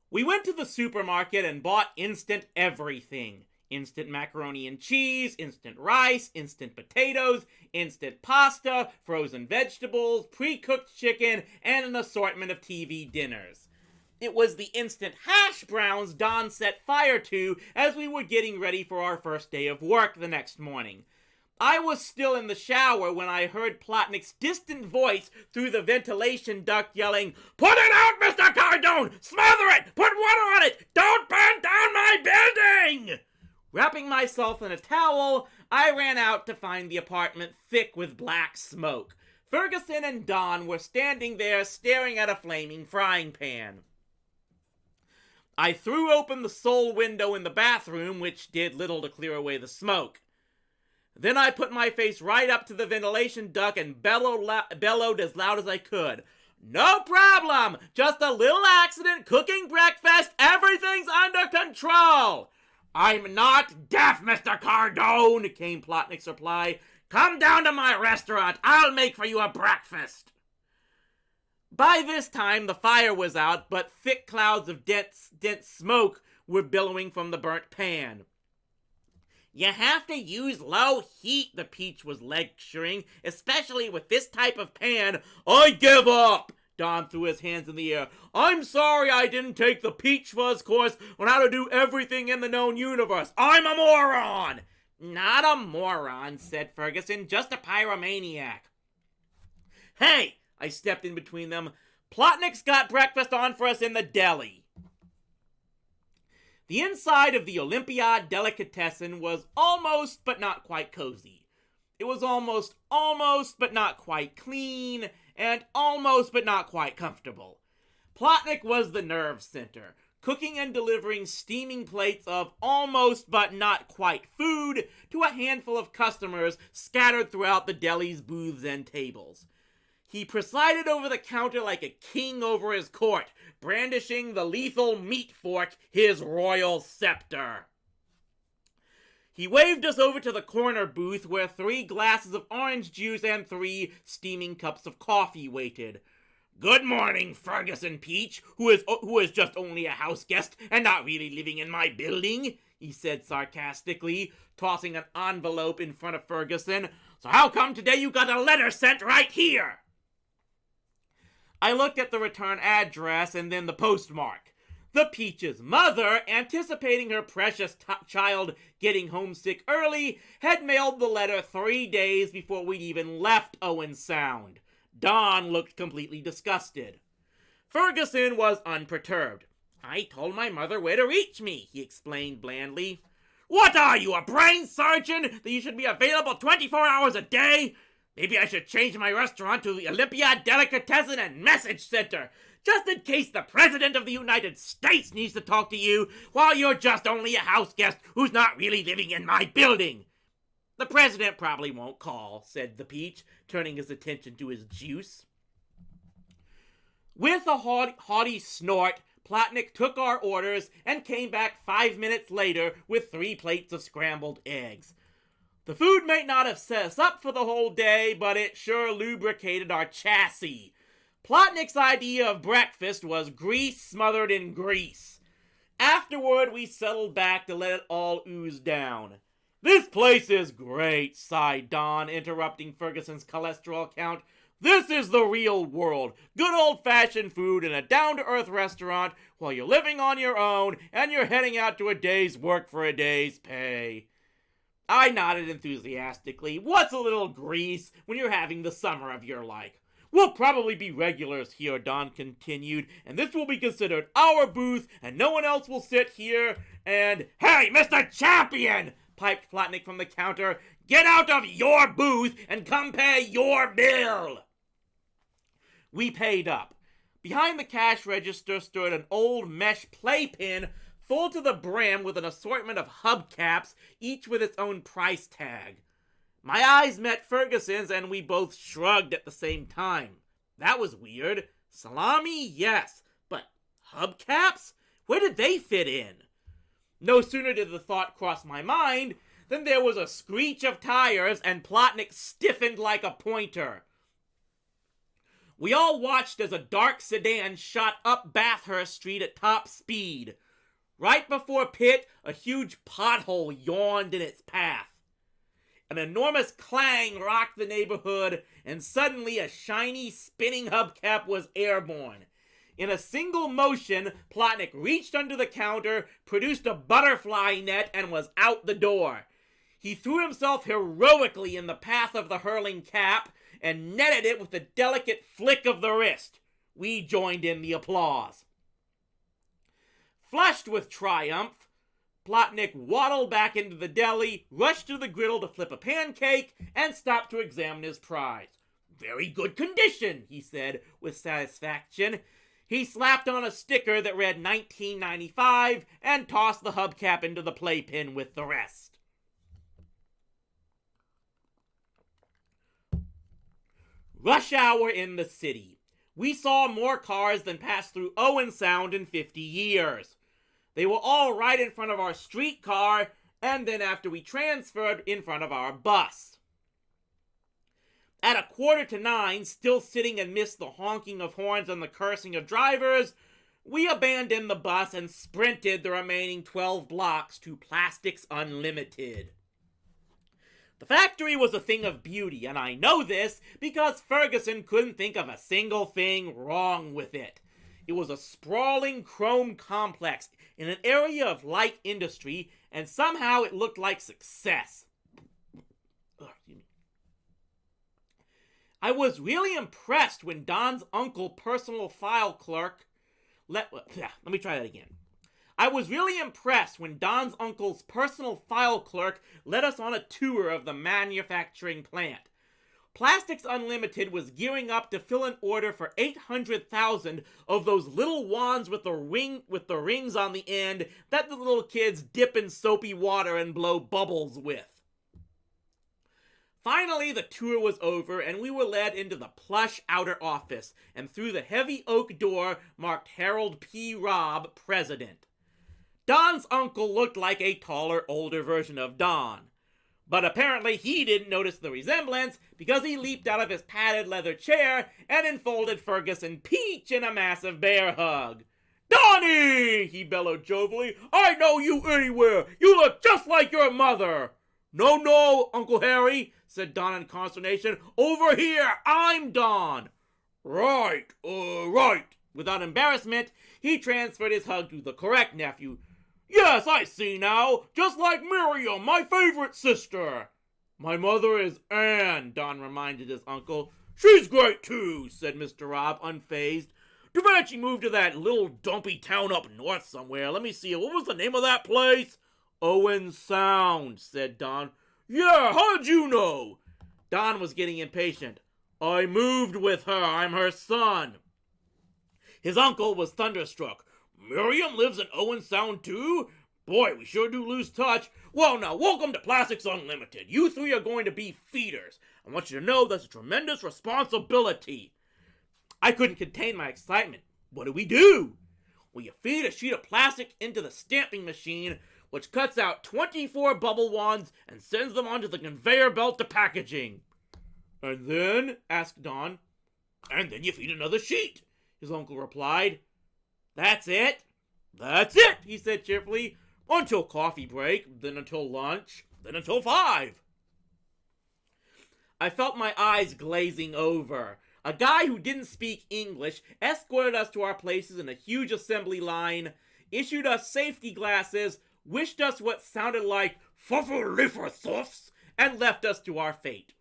We went to the supermarket and bought instant everything. Instant macaroni and cheese, instant rice, instant potatoes, instant pasta, frozen vegetables, pre-cooked chicken, and an assortment of TV dinners. It was the instant hash browns Don set fire to as we were getting ready for our first day of work the next morning. I was still in the shower when I heard Plotnik's distant voice through the ventilation duct yelling, "Put it out, Mr. Cardone! Smother it! Put water on it! Don't burn down my building!" Wrapping myself in a towel, I ran out to find the apartment thick with black smoke. Ferguson and Don were standing there staring at a flaming frying pan. I threw open the sole window in the bathroom, which did little to clear away the smoke. Then I put my face right up to the ventilation duct and bellowed as loud as I could. "No problem! Just a little accident cooking breakfast. Everything's under control!" "I'm not deaf, Mr. Cardone," came Plotnik's reply. "Come down to my restaurant. I'll make for you a breakfast." By this time, the fire was out, but thick clouds of dense smoke were billowing from the burnt pan. "You have to use low heat," the peach was lecturing, "especially with this type of pan." "I give up!" Don threw his hands in the air. "I'm sorry I didn't take the peach fuzz course on how to do everything in the known universe. I'm a moron!" "Not a moron," said Ferguson, "just a pyromaniac." "Hey!" I stepped in between them. "Plotnik's got breakfast on for us in the deli." The inside of the Olympiad delicatessen was almost but not quite cozy. It was almost but not quite clean, and almost but not quite comfortable. Plotnik was the nerve center, cooking and delivering steaming plates of almost but not quite food to a handful of customers scattered throughout the deli's booths and tables. He presided over the counter like a king over his court, brandishing the lethal meat fork, his royal scepter. He waved us over to the corner booth where 3 glasses of orange juice and 3 steaming cups of coffee waited. "Good morning, Ferguson Peach, who is just only a house guest and not really living in my building," he said sarcastically, tossing an envelope in front of Ferguson. "So how come today you got a letter sent right here?" I looked at the return address and then the postmark. The Peach's mother, anticipating her precious child getting homesick early, had mailed the letter 3 days before we'd even left Owen Sound. Don looked completely disgusted. Ferguson was unperturbed. "I told my mother where to reach me," he explained blandly. "What are you, a brain surgeon, that you should be available 24 hours a day? Maybe I should change my restaurant to the Olympiad Delicatessen and Message Center, just in case the President of the United States needs to talk to you while you're just only a house guest who's not really living in my building." "The President probably won't call," said the Peach, turning his attention to his juice. With a haughty snort, Plotnik took our orders and came back 5 minutes later with 3 plates of scrambled eggs. The food may not have set us up for the whole day, but it sure lubricated our chassis. Plotnik's idea of breakfast was grease smothered in grease. Afterward, we settled back to let it all ooze down. "This place is great," sighed Don, interrupting Ferguson's cholesterol count. "This is the real world. Good old-fashioned food in a down-to-earth restaurant while you're living on your own and you're heading out to a day's work for a day's pay." I nodded enthusiastically. What's a little grease when you're having the summer of your life? "We'll probably be regulars here," Don continued, "and this will be considered our booth, and no one else will sit here, and—" "Hey, Mr. Champion!" piped Plotnik from the counter. "Get out of your booth and come pay your bill!" We paid up. Behind the cash register stood an old mesh playpen full to the brim with an assortment of hubcaps, each with its own price tag. My eyes met Ferguson's and we both shrugged at the same time. That was weird. Salami, yes, but hubcaps? Where did they fit in? No sooner did the thought cross my mind than there was a screech of tires and Plotnik stiffened like a pointer. We all watched as a dark sedan shot up Bathurst Street at top speed. Right before Pitt, a huge pothole yawned in its path. An enormous clang rocked the neighborhood, and suddenly a shiny, spinning hubcap was airborne. In a single motion, Plotnik reached under the counter, produced a butterfly net, and was out the door. He threw himself heroically in the path of the hurling cap and netted it with a delicate flick of the wrist. We joined in the applause. Flushed with triumph, Plotnik waddled back into the deli, rushed to the griddle to flip a pancake, and stopped to examine his prize. "Very good condition," he said with satisfaction. He slapped on a sticker that read 1995 and tossed the hubcap into the playpen with the rest. Rush hour in the city. We saw more cars than passed through Owen Sound in 50 years. They were all right in front of our streetcar, and then after we transferred, in front of our bus. At 8:45, still sitting amidst the honking of horns and the cursing of drivers, we abandoned the bus and sprinted the remaining 12 blocks to Plastics Unlimited. The factory was a thing of beauty, and I know this because Ferguson couldn't think of a single thing wrong with it. It was a sprawling chrome complex in an area of light industry, and somehow it looked like success. I was really impressed when Don's uncle personal file clerk I was really impressed when Don's uncle's personal file clerk led us on a tour of the manufacturing plant. Plastics Unlimited was gearing up to fill an order for 800,000 of those little wands with the rings on the end that the little kids dip in soapy water and blow bubbles with. Finally, the tour was over, and we were led into the plush outer office and through the heavy oak door marked Harold P. Robb, President. Don's uncle looked like a taller, older version of Don. But apparently he didn't notice the resemblance because he leaped out of his padded leather chair and enfolded Ferguson Peach in a massive bear hug. "Donnie!" he bellowed jovially. "I know you anywhere! You look just like your mother!" No, Uncle Harry," said Don in consternation. "Over here, I'm Don." Right. Without embarrassment, he transferred his hug to the correct nephew. "Yes, I see now. Just like Miriam, my favorite sister." "My mother is Anne," Don reminded his uncle. "She's great too," said Mr. Robb, unfazed. "Too bad she moved to that little dumpy town up north somewhere. Let me see, what was the name of that place?" "Owen Sound," said Don. "Yeah, how'd you know?" Don was getting impatient. "I moved with her. I'm her son." His uncle was thunderstruck. "Miriam lives in Owen Sound too? Boy, we sure do lose touch. Well now, welcome to Plastics Unlimited. You three are going to be feeders. I want you to know that's a tremendous responsibility." I couldn't contain my excitement. "What do we do?" "Well, you feed a sheet of plastic into the stamping machine, which cuts out 24 bubble wands and sends them onto the conveyor belt to packaging." "And then?" asked Don. "And then you feed another sheet," his uncle replied. "That's it?" "That's it," he said cheerfully. "Until coffee break, then until lunch, then until 5. I felt my eyes glazing over. A guy who didn't speak English escorted us to our places in a huge assembly line, issued us safety glasses, wished us what sounded like "fuffle-liffer-thuffs," and left us to our fate.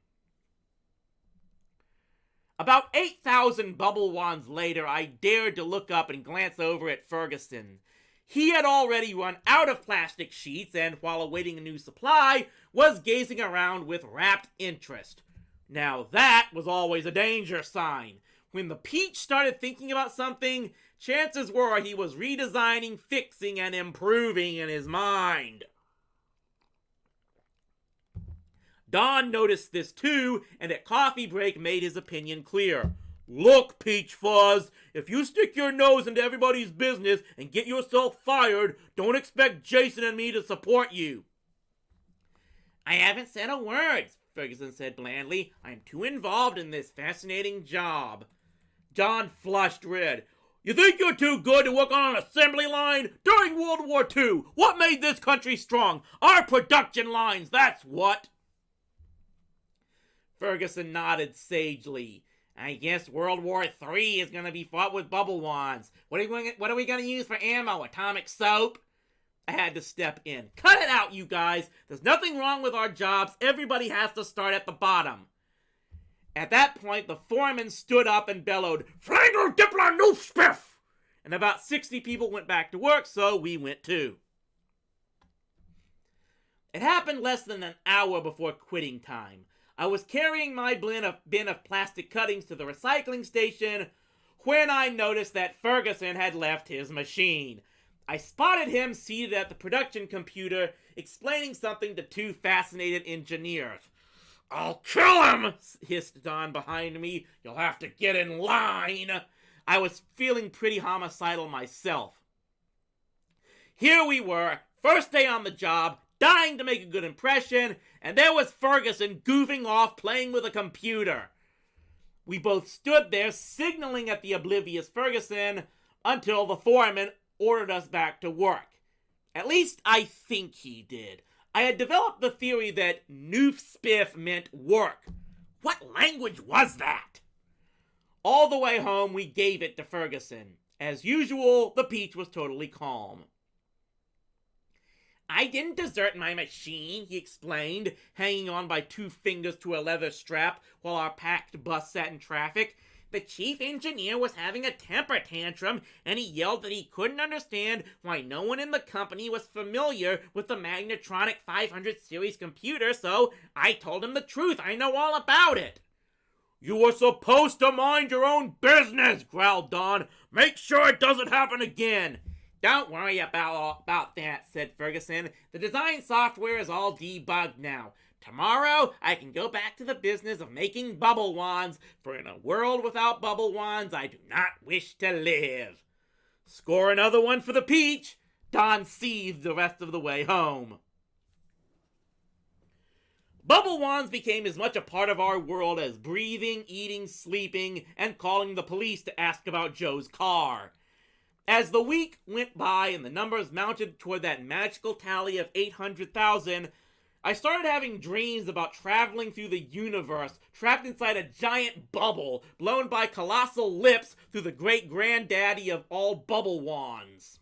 About 8,000 bubble wands later, I dared to look up and glance over at Ferguson. He had already run out of plastic sheets and, while awaiting a new supply, was gazing around with rapt interest. Now that was always a danger sign. When the Peach started thinking about something, chances were he was redesigning, fixing, and improving in his mind. Don noticed this too, and at coffee break made his opinion clear. "Look, Peach Fuzz, if you stick your nose into everybody's business and get yourself fired, don't expect Jason and me to support you." "I haven't said a word," Ferguson said blandly. "I'm too involved in this fascinating job." John flushed red. You think you're too good to work on an assembly line? During World War II, what made this country strong? Our production lines, that's what. Ferguson nodded sagely. I guess World War III is going to be fought with bubble wands. What are we going to use for ammo? Atomic soap? I had to step in. Cut it out, you guys. There's nothing wrong with our jobs. Everybody has to start at the bottom. At that point, the foreman stood up and bellowed, Flagel Dipler no spiff! And about 60 people went back to work, so we went too. It happened less than an hour before quitting time. I was carrying my bin of plastic cuttings to the recycling station when I noticed that Ferguson had left his machine. I spotted him seated at the production computer, explaining something to two fascinated engineers. I'll kill him, hissed Don behind me. You'll have to get in line. I was feeling pretty homicidal myself. Here we were, first day on the job, dying to make a good impression, and there was Ferguson goofing off playing with a computer. We both stood there signaling at the oblivious Ferguson until the foreman ordered us back to work. At least I think he did. I had developed the theory that noof spiff meant work. What language was that? All the way home, we gave it to Ferguson. As usual, the peach was totally calm. I didn't desert my machine, he explained, hanging on by 2 fingers to a leather strap while our packed bus sat in traffic. The chief engineer was having a temper tantrum, and he yelled that he couldn't understand why no one in the company was familiar with the Magnetronic 500 series computer, so I told him the truth. I know all about it. You were supposed to mind your own business, growled Don. Make sure it doesn't happen again. Don't worry about that, said Ferguson. The design software is all debugged now. Tomorrow, I can go back to the business of making bubble wands, for in a world without bubble wands, I do not wish to live. Score another one for the peach. Don seethed the rest of the way home. Bubble wands became as much a part of our world as breathing, eating, sleeping, and calling the police to ask about Joe's car. As the week went by and the numbers mounted toward that magical tally of 800,000, I started having dreams about traveling through the universe, trapped inside a giant bubble, blown by colossal lips through the great-granddaddy of all bubble wands.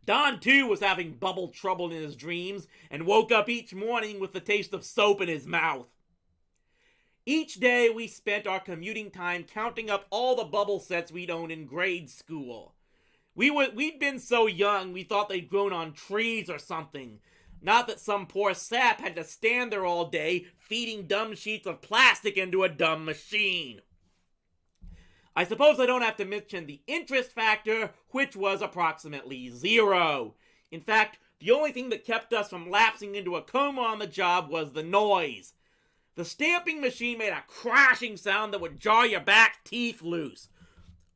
Don, too, was having bubble trouble in his dreams, and woke up each morning with the taste of soap in his mouth. Each day, we spent our commuting time counting up all the bubble sets we'd owned in grade school. We'd been so young, we thought they'd grown on trees or something. Not that some poor sap had to stand there all day, feeding dumb sheets of plastic into a dumb machine. I suppose I don't have to mention the interest factor, which was approximately 0. In fact, the only thing that kept us from lapsing into a coma on the job was the noise. The stamping machine made a crashing sound that would jar your back teeth loose.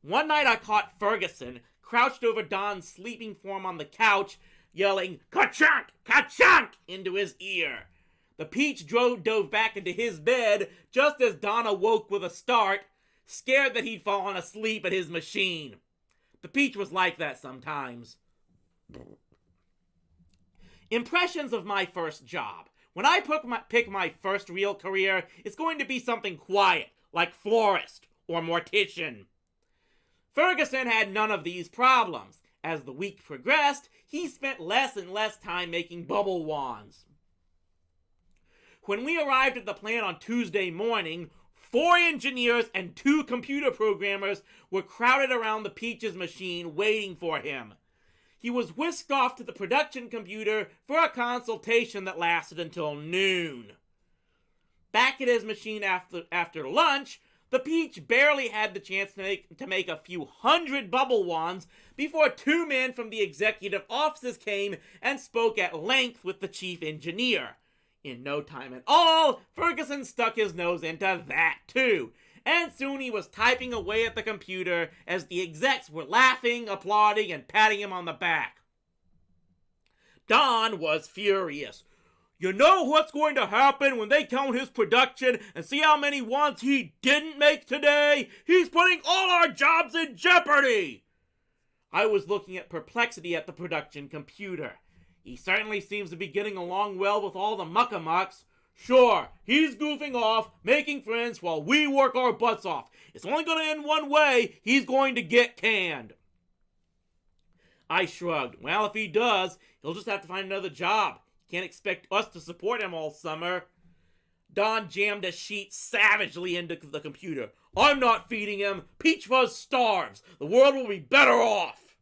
One night I caught Ferguson, crouched over Don's sleeping form on the couch, yelling, "Ka-chunk! Ka-chunk!" into his ear. The peach dove back into his bed just as Don awoke with a start, scared that he'd fallen asleep at his machine. The peach was like that sometimes. Impressions of my first job. When I pick my first real career, it's going to be something quiet, like florist or mortician. Ferguson had none of these problems. As the week progressed, he spent less and less time making bubble wands. When we arrived at the plant on Tuesday morning, 4 engineers and 2 computer programmers were crowded around the Peach's machine waiting for him. He was whisked off to the production computer for a consultation that lasted until noon. Back at his machine after lunch, the Peach barely had the chance to make a few hundred bubble wands before 2 men from the executive offices came and spoke at length with the chief engineer. In no time at all, Ferguson stuck his nose into that too, and soon he was typing away at the computer as the execs were laughing, applauding, and patting him on the back. Don was furious. You know what's going to happen when they count his production and see how many ones he didn't make today? He's putting all our jobs in jeopardy! I was looking at perplexity at the production computer. He certainly seems to be getting along well with all the muckamucks. Sure, he's goofing off, making friends while we work our butts off. It's only going to end one way. He's going to get canned. I shrugged. Well, if he does, he'll just have to find another job. Can't expect us to support him all summer. Don jammed a sheet savagely into the computer. I'm not feeding him. Peach Fuzz starves. The world will be better off.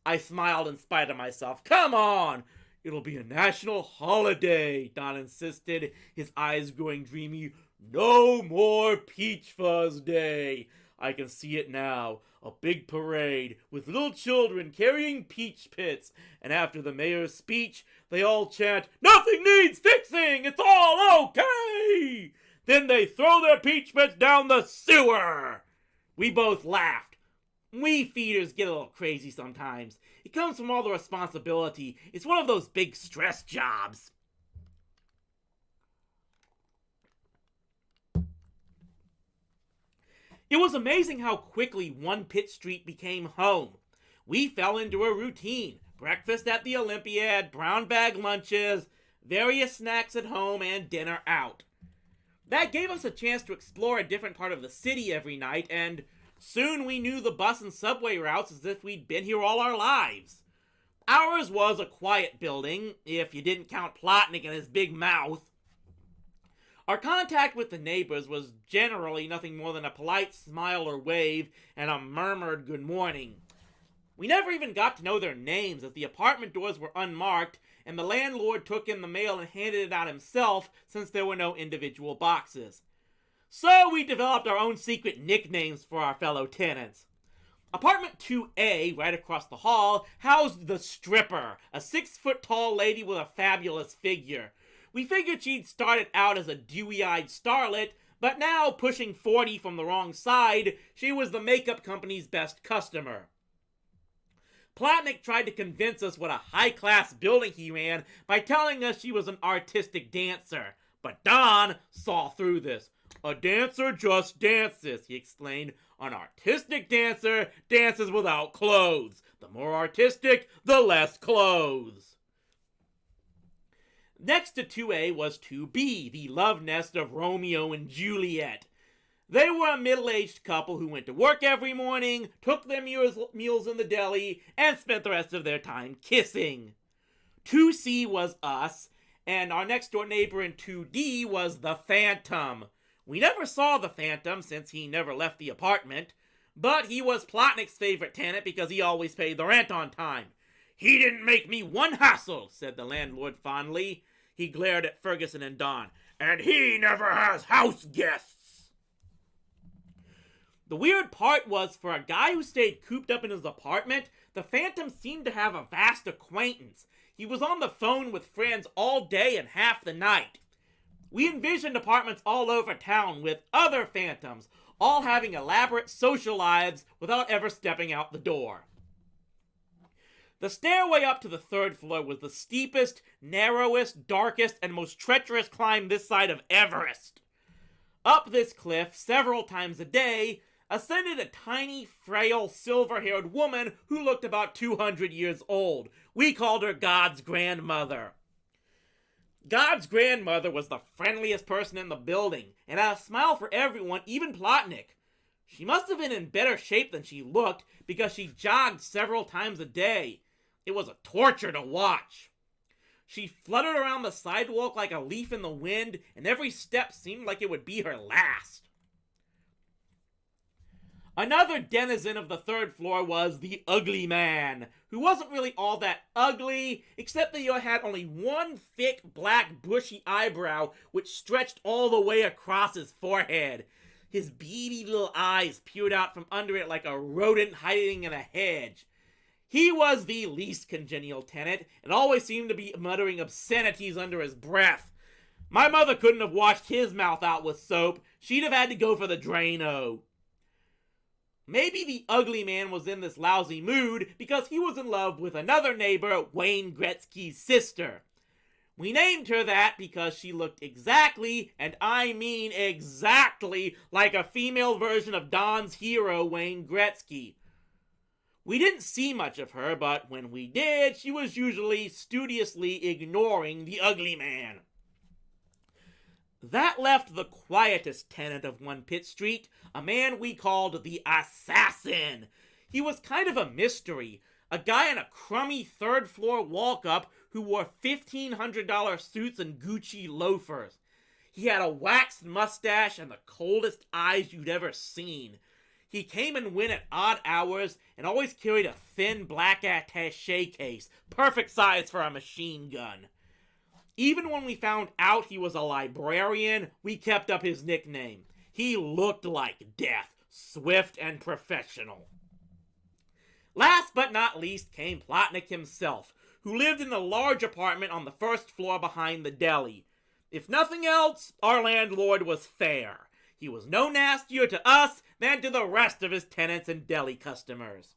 I smiled in spite of myself. Come on. It'll be a national holiday, Don insisted, his eyes growing dreamy. No more Peach Fuzz Day. I can see it now. A big parade with little children carrying peach pits. And after the mayor's speech, they all chant, nothing needs fixing! It's all okay! Then they throw their peach pits down the sewer! We both laughed. We feeders get a little crazy sometimes. It comes from all the responsibility. It's one of those big stress jobs. It was amazing how quickly One Pitt Street became home. We fell into a routine. Breakfast at the Olympiad, brown bag lunches, various snacks at home, and dinner out. That gave us a chance to explore a different part of the city every night, and soon we knew the bus and subway routes as if we'd been here all our lives. Ours was a quiet building, if you didn't count Plotnik and his big mouth. Our contact with the neighbors was generally nothing more than a polite smile or wave and a murmured good morning. We never even got to know their names as the apartment doors were unmarked and the landlord took in the mail and handed it out himself since there were no individual boxes. So we developed our own secret nicknames for our fellow tenants. Apartment 2A, right across the hall, housed the Stripper, a 6-foot-tall lady with a fabulous figure. We figured she'd started out as a dewy-eyed starlet, but now, pushing 40 from the wrong side, she was the makeup company's best customer. Plotnik tried to convince us what a high-class building he ran by telling us she was an artistic dancer. But Don saw through this. A dancer just dances, he explained. An artistic dancer dances without clothes. The more artistic, the less clothes. Next to 2A was 2B, the love nest of Romeo and Juliet. They were a middle-aged couple who went to work every morning, took their meals in the deli, and spent the rest of their time kissing. 2C was us, and our next-door neighbor in 2D was the Phantom. We never saw the Phantom since he never left the apartment, but he was Plotnik's favorite tenant because he always paid the rent on time. He didn't make me one hassle, said the landlord fondly. He glared at Ferguson and Don. And he never has house guests. The weird part was, for a guy who stayed cooped up in his apartment, the Phantom seemed to have a vast acquaintance. He was on the phone with friends all day and half the night. We envisioned apartments all over town with other Phantoms, all having elaborate social lives without ever stepping out the door. The stairway up to the third floor was the steepest, narrowest, darkest, and most treacherous climb this side of Everest. Up this cliff, several times a day, ascended a tiny, frail, silver-haired woman who looked about 200 years old. We called her God's grandmother. God's grandmother was the friendliest person in the building, and had a smile for everyone, even Plotnik. She must have been in better shape than she looked, because she jogged several times a day. It was a torture to watch. She fluttered around the sidewalk like a leaf in the wind, and every step seemed like it would be her last. Another denizen of the third floor was the Ugly Man, who wasn't really all that ugly, except that he had only one thick, black, bushy eyebrow which stretched all the way across his forehead. His beady little eyes peered out from under it like a rodent hiding in a hedge. He was the least congenial tenant, and always seemed to be muttering obscenities under his breath. My mother couldn't have washed his mouth out with soap. She'd have had to go for the Drano. Maybe the Ugly Man was in this lousy mood because he was in love with another neighbor, Wayne Gretzky's sister. We named her that because she looked exactly, and I mean exactly, like a female version of Don's hero, Wayne Gretzky. We didn't see much of her, but when we did, she was usually studiously ignoring the ugly man. That left the quietest tenant of One Pitt Street, a man we called the Assassin. He was kind of a mystery, a guy in a crummy third-floor walk-up who wore $1,500 suits and Gucci loafers. He had a waxed mustache and the coldest eyes you'd ever seen. He came and went at odd hours and always carried a thin black attaché case, perfect size for a machine gun. Even when we found out he was a librarian, we kept up his nickname. He looked like death, swift and professional. Last but not least came Plotnik himself, who lived in the large apartment on the first floor behind the deli. If nothing else, our landlord was fair. He was no nastier to us than to the rest of his tenants and deli customers.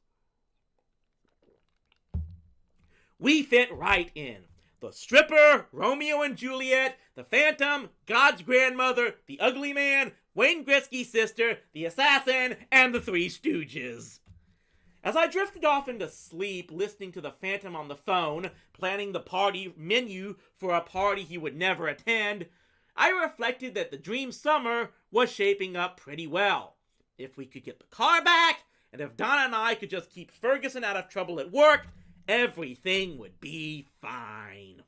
We fit right in. The stripper, Romeo and Juliet, the Phantom, God's grandmother, the ugly man, Wayne Gretzky's sister, the assassin, and the Three Stooges. As I drifted off into sleep, listening to the Phantom on the phone, planning the party menu for a party he would never attend, I reflected that the dream summer was shaping up pretty well. If we could get the car back, and if Donna and I could just keep Ferguson out of trouble at work, everything would be fine.